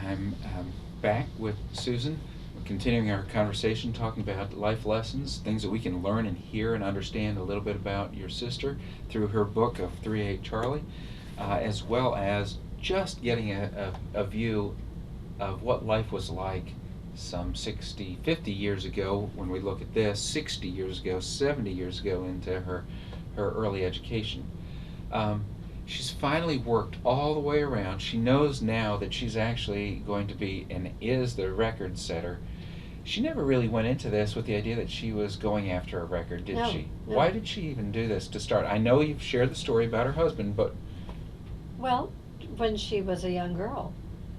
I'm back with Susan. We're continuing our conversation, talking about life lessons, things that we can learn and hear and understand a little bit about your sister through her book of 3-8 Charlie, as well as just getting a view of what life was like some 60, 50 years ago when we look at this, 60 years ago, 70 years ago into her early education. She's finally worked all the way around. She knows now that she's actually going to be and is the record setter. She never really went into this with the idea that she was going after a record, did No, she? no. Why did she even do this to start? I know you've shared the story about her husband, but Well, when she was a young girl,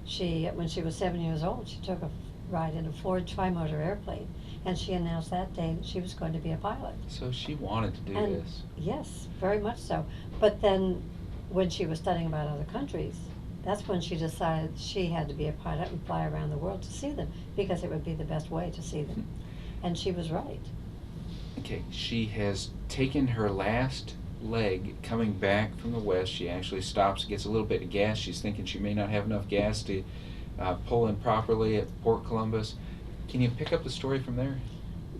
when she was 7 years old, she took a ride in a Ford trimotor airplane, and she announced that day that she was going to be a pilot. so she wanted to do And this. yes, very much so. But then, when she was studying about other countries, that's when she decided she had to be a pilot and fly around the world to see them because it would be the best way to see them. And she was right. Okay, she has taken her last leg coming back from the west. She actually stops, gets a little bit of gas. She's thinking she may not have enough gas to pull in properly at Port Columbus. Can you pick up the story from there?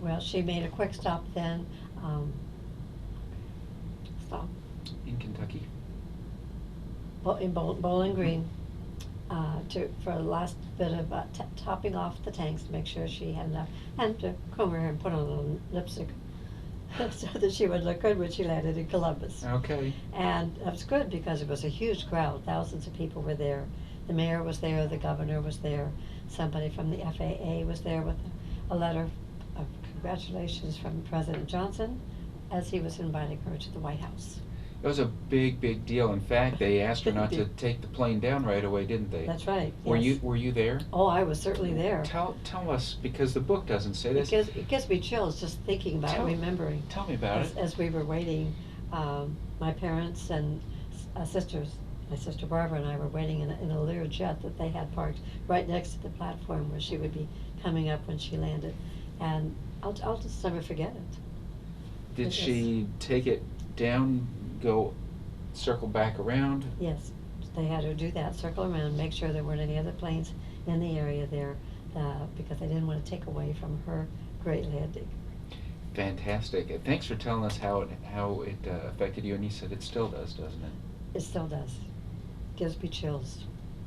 Well, she made a quick stop then. Stop. In Kentucky. In Bowling Green, for the last bit of topping off the tanks to make sure she had enough, and to comb her hair and put on a little lipstick so that she would look good when she landed in Columbus. Okay. And it was good because it was a huge crowd. Thousands of people were there. The mayor was there, the governor was there, somebody from the FAA was there with a letter of congratulations from President Johnson as he was inviting her to the White House. It was a big, big deal. In fact, they asked her not to take the plane down right away, didn't they? That's right. Were yes. you there? Oh, I was certainly there. Tell us, because the book doesn't say this. It gives me chills just thinking about it, remembering. Tell me about it. As we were waiting, my parents and sisters, my sister Barbara and I were waiting in a Lear jet that they had parked right next to the platform where she would be coming up when she landed. And I'll just never forget it. Did she take it down, go circle back around? Yes, they had her do that, circle around, make sure there weren't any other planes in the area there, because they didn't want to take away from her great landing. Fantastic. Thanks for telling us how it affected you, and you said it still does, doesn't it? It still does. Gives me chills.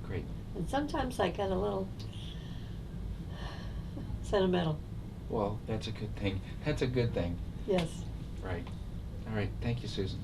Great. And sometimes I get a little sentimental. Well, that's a good thing. That's a good thing. Yes. Right. All right. Thank you, Susan.